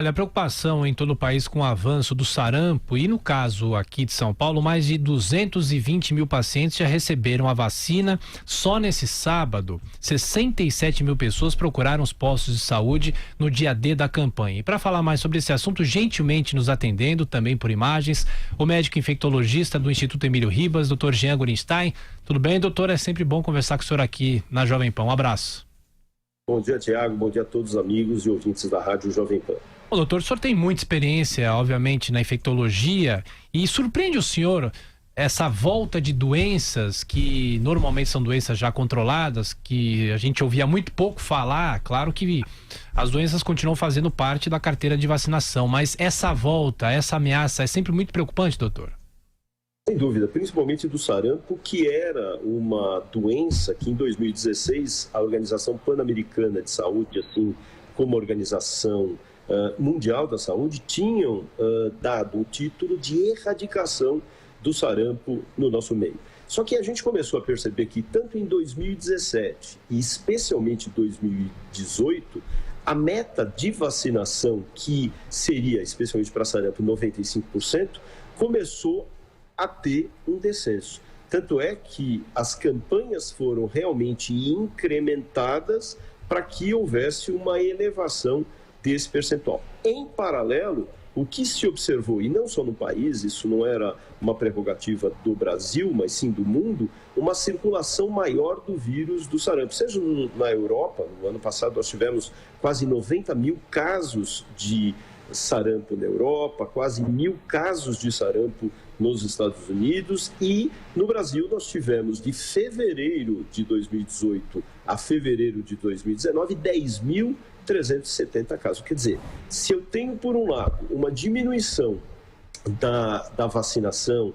Olha, a preocupação em todo o país com o avanço do sarampo e, no caso aqui de São Paulo, mais de 220 mil pacientes já receberam a vacina. Só nesse sábado, 67 mil pessoas procuraram os postos de saúde no dia D da campanha. E para falar mais sobre esse assunto, gentilmente nos atendendo, também por imagens, o médico infectologista do Instituto Emílio Ribas, Dr. Jean Gorenstein. Tudo bem, doutor? É sempre bom conversar com o senhor aqui na Jovem Pan. Um abraço. Bom dia, Tiago. Bom dia a todos os amigos e ouvintes da Rádio Jovem Pan. Bom, doutor, o senhor tem muita experiência, obviamente, na infectologia, e surpreende o senhor essa volta de doenças que normalmente são doenças já controladas, que a gente ouvia muito pouco falar. Claro que as doenças continuam fazendo parte da carteira de vacinação, mas essa volta, essa ameaça é sempre muito preocupante, doutor? Sem dúvida, principalmente do sarampo, que era uma doença que em 2016 a Organização Pan-Americana de Saúde, assim como a Organização Mundial da Saúde, tinham dado o título de erradicação do sarampo no nosso meio. Só que a gente começou a perceber que tanto em 2017 e especialmente em 2018, a meta de vacinação, que seria, especialmente para sarampo, 95%, começou a ter um descenso. Tanto é que as campanhas foram realmente incrementadas para que houvesse uma elevação desse percentual. Em paralelo, o que se observou, e não só no país, isso não era uma prerrogativa do Brasil, mas sim do mundo, uma circulação maior do vírus do sarampo. Seja na Europa, no ano passado nós tivemos quase 90 mil casos de sarampo na Europa, quase 1.000 casos de sarampo nos Estados Unidos, e no Brasil nós tivemos de fevereiro de 2018 a fevereiro de 2019 10.370 casos. Quer dizer, se eu tenho por um lado uma diminuição da vacinação,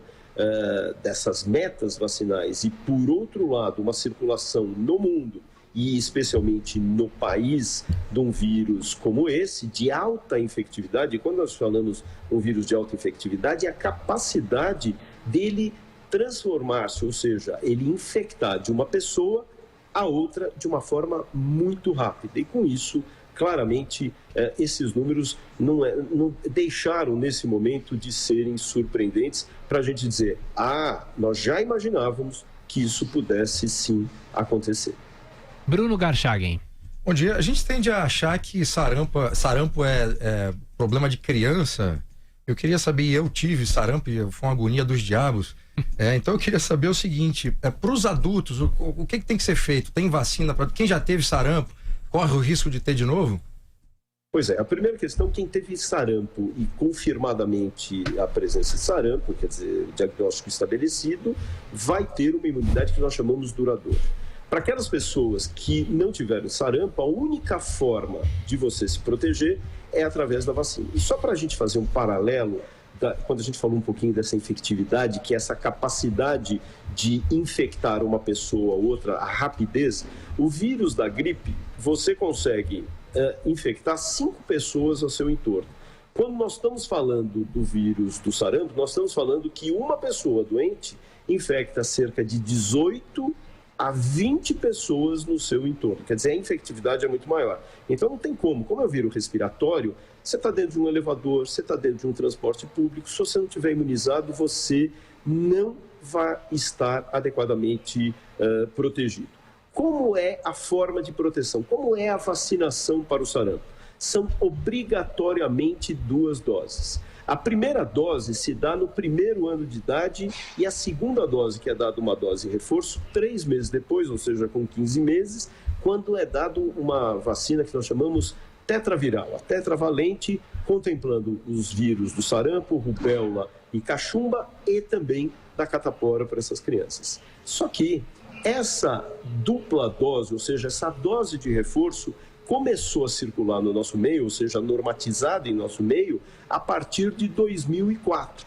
dessas metas vacinais, e por outro lado uma circulação no mundo e especialmente no país de um vírus como esse, de alta infectividade, e quando nós falamos um vírus de alta infectividade, é a capacidade dele transformar-se, ou seja, ele infectar de uma pessoa a outra de uma forma muito rápida. E com isso, claramente, esses números não deixaram nesse momento de serem surpreendentes para a gente dizer, nós já imaginávamos que isso pudesse sim acontecer. Bruno Garchagen. Bom dia. A gente tende a achar que sarampo é problema de criança. Eu queria saber, eu tive sarampo e foi uma agonia dos diabos. Então eu queria saber o seguinte, para os adultos, o que tem que ser feito? Tem vacina para quem já teve sarampo? Corre o risco de ter de novo? Pois é, a primeira questão, quem teve sarampo e confirmadamente a presença de sarampo, quer dizer, o diagnóstico estabelecido, vai ter uma imunidade que nós chamamos duradoura. Para aquelas pessoas que não tiveram sarampo, a única forma de você se proteger é através da vacina. E só para a gente fazer um paralelo, quando a gente falou um pouquinho dessa infectividade, que é essa capacidade de infectar uma pessoa ou outra, a rapidez, o vírus da gripe, você consegue infectar 5 pessoas ao seu entorno. Quando nós estamos falando do vírus do sarampo, nós estamos falando que uma pessoa doente infecta cerca de 18 a 20 pessoas no seu entorno. Quer dizer, a infectividade é muito maior. Então não tem como. Como é o vírus respiratório, você está dentro de um elevador, você está dentro de um transporte público, se você não estiver imunizado, você não vai estar adequadamente protegido. Como é a forma de proteção? Como é a vacinação para o sarampo? São obrigatoriamente 2 doses. A primeira dose se dá no primeiro ano de idade e a segunda dose, que é dada uma dose reforço, 3 meses depois, ou seja, com 15 meses, quando é dado uma vacina que nós chamamos tetraviral, a tetravalente, contemplando os vírus do sarampo, rubéola e cachumba e também da catapora para essas crianças. Só que essa dupla dose, ou seja, essa dose de reforço, começou a circular no nosso meio, ou seja, normatizada em nosso meio, a partir de 2004.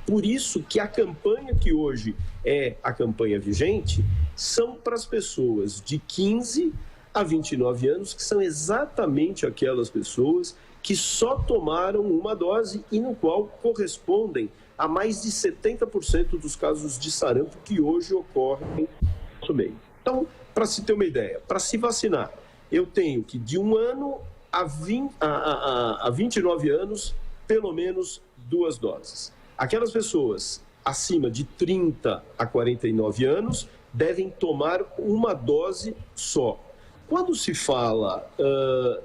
Por isso que a campanha que hoje é a campanha vigente são para as pessoas de 15 a 29 anos, que são exatamente aquelas pessoas que só tomaram uma dose e no qual correspondem a mais de 70% dos casos de sarampo que hoje ocorrem no nosso meio. Então, para se ter uma ideia, para se vacinar, eu tenho que de 1 ano a 29 anos, pelo menos 2 doses. Aquelas pessoas acima de 30 a 49 anos devem tomar uma dose só. Quando se fala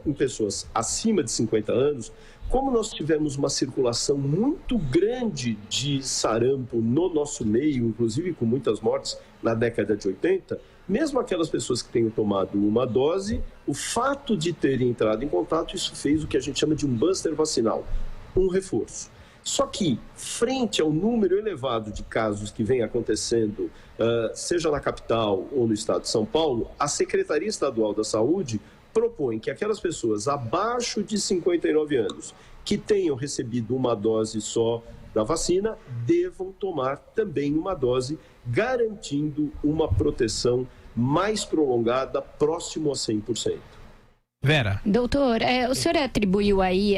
em pessoas acima de 50 anos, como nós tivemos uma circulação muito grande de sarampo no nosso meio, inclusive com muitas mortes na década de 80, mesmo aquelas pessoas que tenham tomado uma dose, o fato de terem entrado em contato, isso fez o que a gente chama de um buster vacinal, um reforço. Só que, frente ao número elevado de casos que vem acontecendo, seja na capital ou no estado de São Paulo, a Secretaria Estadual da Saúde propõe que aquelas pessoas abaixo de 59 anos que tenham recebido uma dose só da vacina devam tomar também uma dose, garantindo uma proteção mais prolongada, próximo a 100%. Vera. Doutor, o senhor atribuiu aí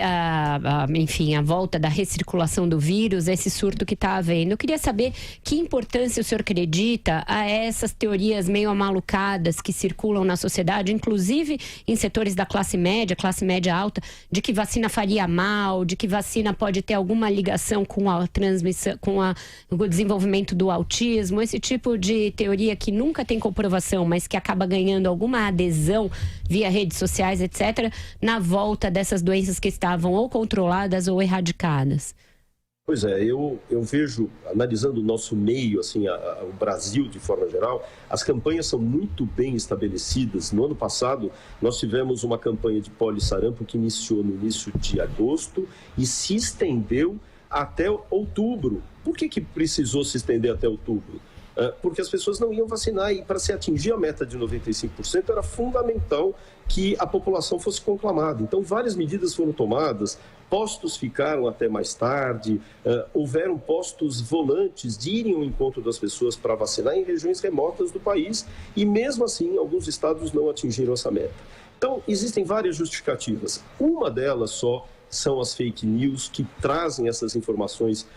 enfim, a volta da recirculação do vírus, esse surto que está havendo. Eu queria saber que importância o senhor acredita a essas teorias meio amalucadas que circulam na sociedade, inclusive em setores da classe média alta, de que vacina faria mal, de que vacina pode ter alguma ligação com a transmissão, o desenvolvimento do autismo, esse tipo de teoria que nunca tem comprovação, mas que acaba ganhando alguma adesão via redes sociais, etc., na volta dessas doenças que estavam ou controladas ou erradicadas? Pois é, eu vejo, analisando o nosso meio, assim, o Brasil de forma geral, as campanhas são muito bem estabelecidas. No ano passado, nós tivemos uma campanha de polissarampo que iniciou no início de agosto e se estendeu até outubro. Por que precisou se estender até outubro? Porque as pessoas não iam vacinar e para se atingir a meta de 95% era fundamental que a população fosse conclamada. Então, várias medidas foram tomadas, postos ficaram até mais tarde, houveram postos volantes de irem ao encontro das pessoas para vacinar em regiões remotas do país e, mesmo assim, alguns estados não atingiram essa meta. Então, existem várias justificativas. Uma delas só são as fake news que trazem essas informações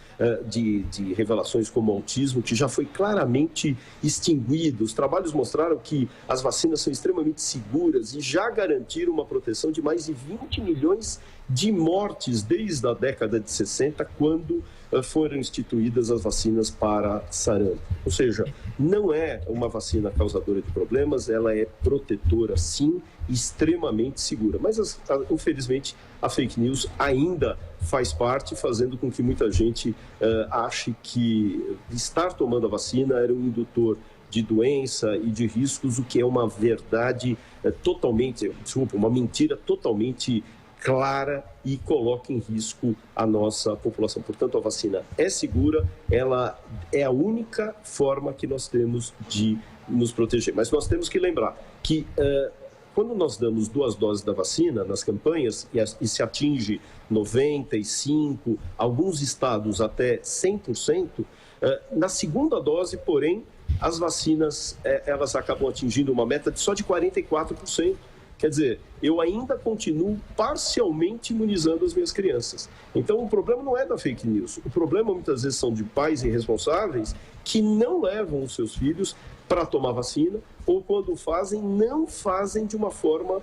de revelações como autismo, que já foi claramente extinguido. Os trabalhos mostraram que as vacinas são extremamente seguras e já garantiram uma proteção de mais de 20 milhões de mortes desde a década de 60, quando foram instituídas as vacinas para sarampo. Ou seja, não é uma vacina causadora de problemas, ela é protetora, sim, extremamente segura. Mas, infelizmente, a fake news ainda faz parte, fazendo com que muita gente ache que estar tomando a vacina era um indutor de doença e de riscos, o que é uma verdade uma mentira totalmente clara e coloca em risco a nossa população. Portanto, a vacina é segura, ela é a única forma que nós temos de nos proteger. Mas nós temos que lembrar que quando nós damos 2 doses da vacina nas campanhas e se atinge 95%, alguns estados até 100%, na segunda dose, porém, as vacinas elas acabam atingindo uma meta só de 44%. Quer dizer, eu ainda continuo parcialmente imunizando as minhas crianças. Então, o problema não é da fake news. O problema, muitas vezes, são de pais irresponsáveis que não levam os seus filhos para tomar vacina ou, quando fazem, não fazem de uma forma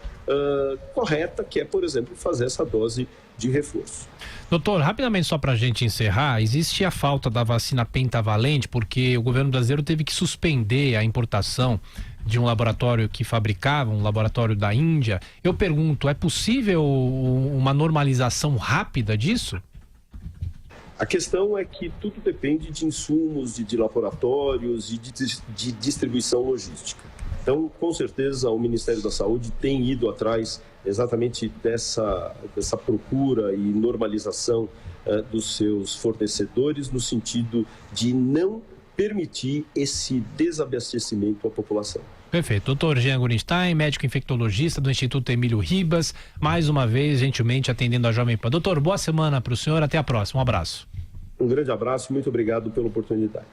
correta, que é, por exemplo, fazer essa dose de reforço. Doutor, rapidamente só para a gente encerrar, existe a falta da vacina pentavalente porque o governo brasileiro teve que suspender a importação de um laboratório que fabricava, um laboratório da Índia. Eu pergunto, é possível uma normalização rápida disso? A questão é que tudo depende de insumos, de laboratórios e de distribuição logística. Então, com certeza, o Ministério da Saúde tem ido atrás exatamente dessa procura e normalização dos seus fornecedores, no sentido de não permitir esse desabastecimento à população. Perfeito. Doutor Jean Gorenstein, médico infectologista do Instituto Emílio Ribas, mais uma vez, gentilmente atendendo a Jovem Pan. Doutor, boa semana para o senhor, até a próxima. Um abraço. Um grande abraço, muito obrigado pela oportunidade.